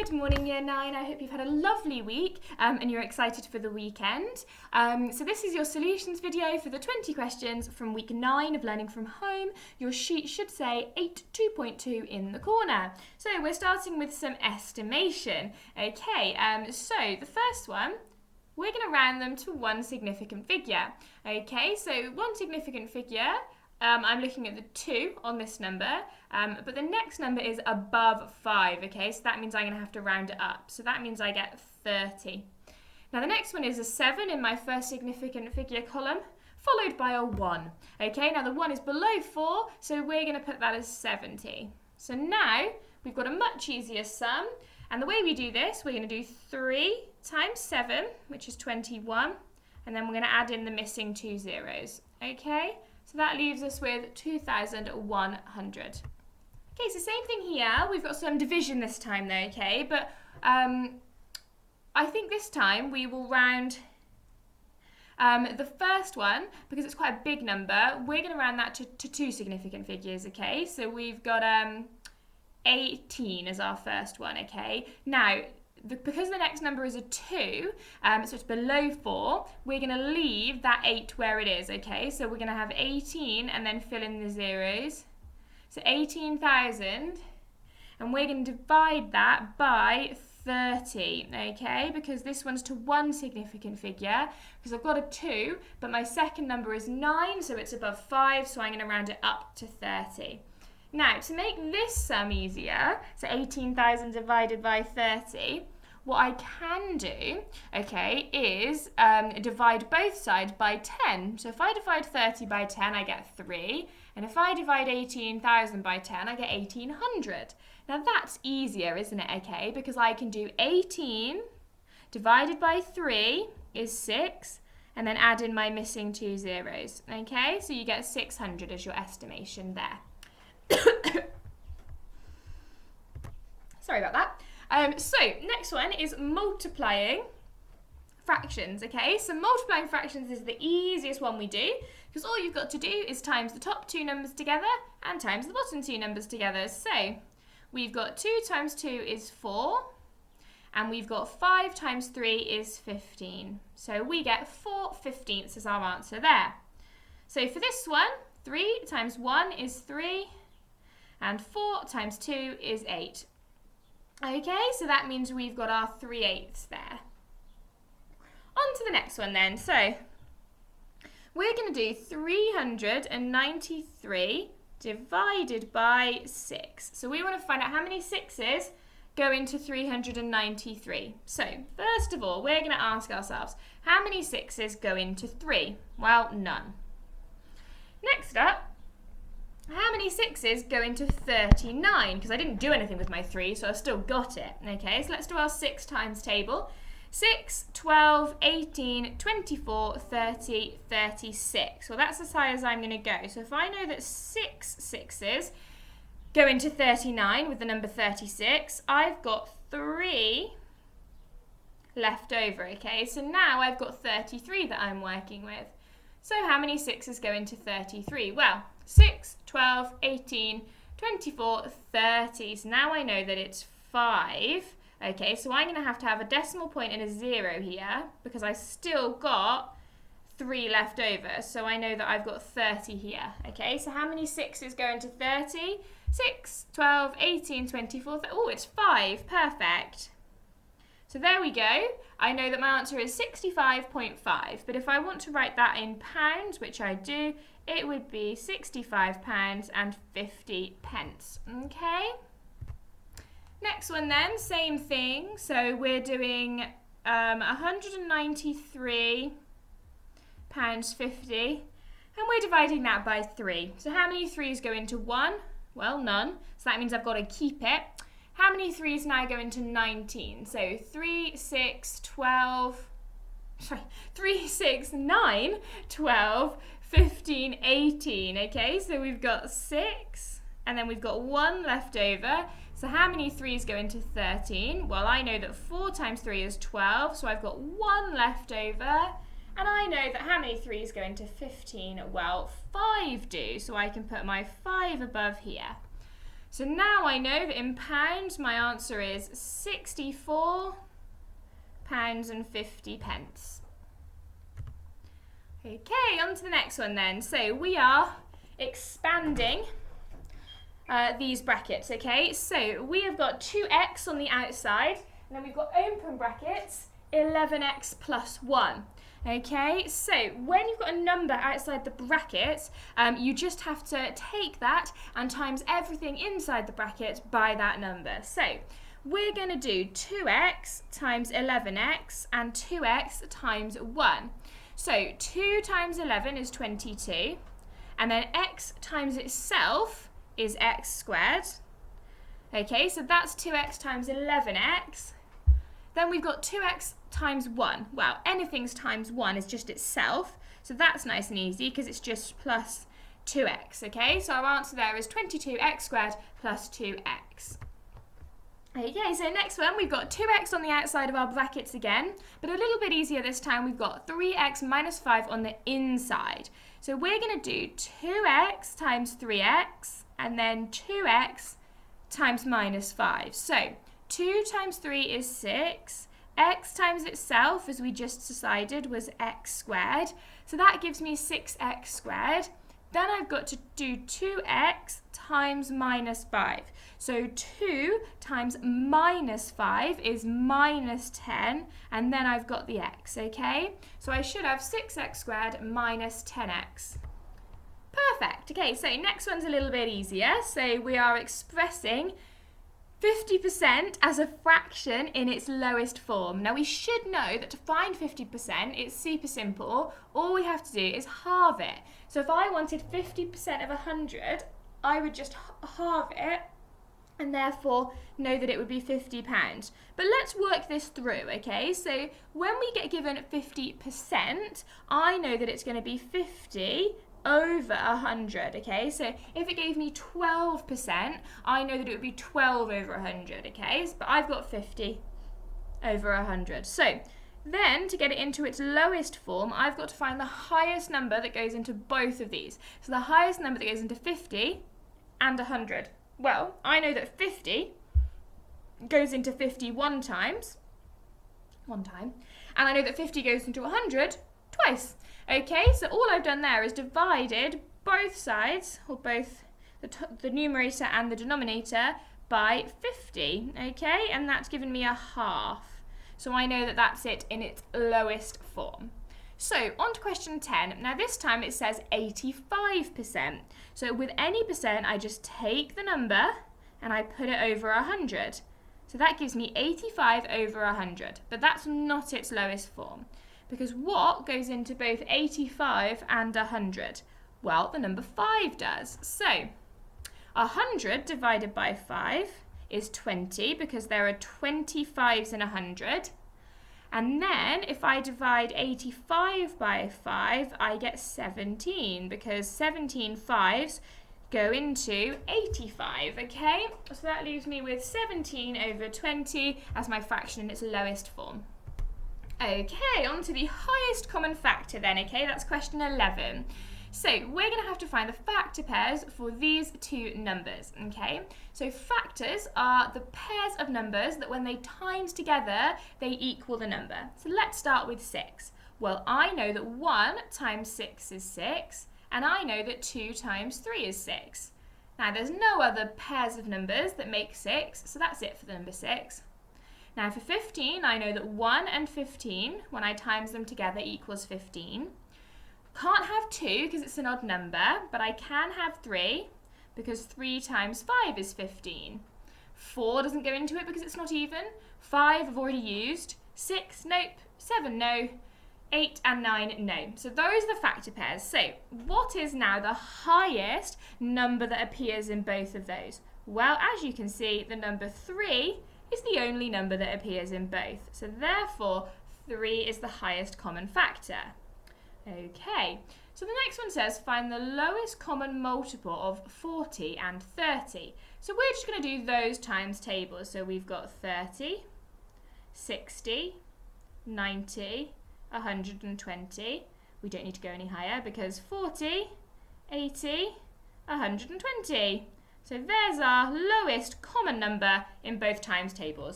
Good morning, Year 9. I hope you've had a lovely week and you're excited for the weekend. So this is your solutions video for the 20 questions from week 9 of Learning from Home. Your sheet should say 8 2.2 in the corner. So we're starting with some estimation. Okay, so the first one, we're going to round them to one significant figure. Okay, so one significant figure, I'm looking at the 2 on this number, but the next number is above 5, okay? So that means I'm going to have to round it up. So that means I get 30. Now the next one is a 7 in my first significant figure column, followed by a 1. Okay, now the 1 is below 4, so we're going to put that as 70. So now we've got a much easier sum, and the way we do this, we're going to do 3 times 7, which is 21, and then we're going to add in the missing 2 zeros, okay? So that leaves us with 2,100. Okay, so same thing here. We've got some division this time though, okay? But I think this time we will round the first one, because it's quite a big number, we're going to round that to 2 significant figures, okay? So we've got 18 as our first one, okay? Now, because the next number is a 2, so it's below 4, we're going to leave that 8 where it is, okay? So we're going to have 18 and then fill in the zeros. So 18,000, and we're going to divide that by 30, okay? Because this one's to one significant figure, because I've got a 2, but my second number is 9, so it's above 5, so I'm going to round it up to 30. Now, to make this sum easier, so 18,000 divided by 30, what I can do, okay, is divide both sides by 10. So if I divide 30 by 10, I get 3. And if I divide 18,000 by 10, I get 1,800. Now that's easier, isn't it, okay? Because I can do 18 divided by 3 is 6, and then add in my missing 2 zeros, okay? So you get 600 as your estimation there. Sorry about that. So next one is multiplying fractions, okay? So multiplying fractions is the easiest one we do, because all you've got to do is times the top 2 numbers together and times the bottom 2 numbers together. So we've got 2 times 2 is 4, and we've got 5 times 3 is 15. So we get 4/15 as our answer there. So for this one, 3 times 1 is 3, and 4 times 2 is 8. Okay, so that means we've got our 3/8 there. On to the next one then. So we're going to do 393 divided by 6. So we want to find out how many 6's go into 393. So first of all, we're going to ask ourselves, how many 6's go into 3? Well, none. Next up, how many 6's go into 39? Because I didn't do anything with my 3, so I've still got it. Okay, so let's do our 6 times table. 6, 12, 18, 24, 30, 36. Well, that's as high as I'm going to go. So if I know that 6 6's go into 39 with the number 36, I've got 3 left over, okay? So now I've got 33 that I'm working with. So how many 6's go into 33? Well, 6, 12, 18, 24, 30. So now I know that it's 5. Okay, so I'm going to have a decimal point and a 0 here, because I still got 3 left over. So I know that I've got 30 here. Okay, so how many 6's go into 30? 6, 12, 18, 24, oh, it's 5. Perfect. So there we go. I know that my answer is 65.5. But if I want to write that in pounds, which I do, it would be £65.50. Okay? Next one then, same thing. So we're doing £193.50, and we're dividing that by 3. So how many 3's go into 1? Well, none. So that means I've got to keep it. How many 3's now go into 19? So 3, 6, 9, 12, 15, 18. Okay, so we've got 6, and then we've got 1 left over. So how many 3's go into 13? Well, I know that 4 times 3 is 12, so I've got 1 left over. And I know that how many 3's go into 15? Well, 5 do, so I can put my 5 above here. So now I know that in pounds my answer is £64.50. Okay, on to the next one then. So we are expanding these brackets, okay? So we have got 2x on the outside, and then we've got open brackets, 11x plus 1. Okay, so when you've got a number outside the bracket, you just have to take that and times everything inside the bracket by that number. So we're going to do 2x times 11x and 2x times 1. So 2 times 11 is 22, and then x times itself is x squared. Okay, so that's 2x times 11x. Then we've got 2x times 1. Well, anything's times 1 is just itself, so that's nice and easy because it's just plus 2x, okay? So our answer there is 22x squared plus 2x. Okay, so next one, we've got 2x on the outside of our brackets again, but a little bit easier this time. We've got 3x minus 5 on the inside. So we're going to do 2x times 3x, and then 2x times minus 5. So 2 times 3 is 6. X times itself, as we just decided, was x squared. So that gives me 6x squared. Then I've got to do 2x times minus 5. So 2 times minus 5 is minus 10, and then I've got the x, okay? So I should have 6x squared minus 10x. Perfect. Okay, so next one's a little bit easier. So we are expressing 50% as a fraction in its lowest form. Now we should know that to find 50%, it's super simple. All we have to do is halve it. So if I wanted 50% of 100, I would just halve it and therefore know that it would be £50. But let's work this through, okay? So when we get given 50%, I know that it's going to be 50 over 100, okay? So if it gave me 12%, I know that it would be 12 over 100, okay? But I've got 50 over 100. So then, to get it into its lowest form, I've got to find the highest number that goes into both of these. So the highest number that goes into 50 and 100. Well, I know that 50 goes into 50 one time, and I know that 50 goes into 100 twice. Okay, so all I've done there is divided both sides, or both the numerator and the denominator, by 50, okay? And that's given me a half. So I know that that's it in its lowest form. So on to question 10. Now this time it says 85%. So with any percent, I just take the number and I put it over 100. So that gives me 85 over 100, but that's not its lowest form. Because what goes into both 85 and 100? Well, the number 5 does. So 100 divided by 5 is 20, because there are 25s in 100. And then if I divide 85 by 5, I get 17, because 17 5s go into 85, okay? So that leaves me with 17 over 20 as my fraction in its lowest form. Okay, on to the highest common factor then, okay? That's question 11. So we're going to have to find the factor pairs for these two numbers, okay? So factors are the pairs of numbers that when they times together, they equal the number. So let's start with 6. Well, I know that 1 times 6 is 6, and I know that 2 times 3 is 6. Now, there's no other pairs of numbers that make 6, so that's it for the number 6. Now, for 15, I know that 1 and 15, when I times them together, equals 15. Can't have 2 because it's an odd number, but I can have 3 because 3 times 5 is 15. 4 doesn't go into it because it's not even. 5 I've already used. 6, nope. 7, no. 8 and 9, no. So those are the factor pairs. So what is now the highest number that appears in both of those? Well, as you can see, the number 3 is the only number that appears in both. So therefore, 3 is the highest common factor. Okay, so the next one says find the lowest common multiple of 40 and 30. So we're just going to do those times tables. So we've got 30, 60, 90, 120. We don't need to go any higher because 40, 80, 120. So there's our lowest common number in both times tables.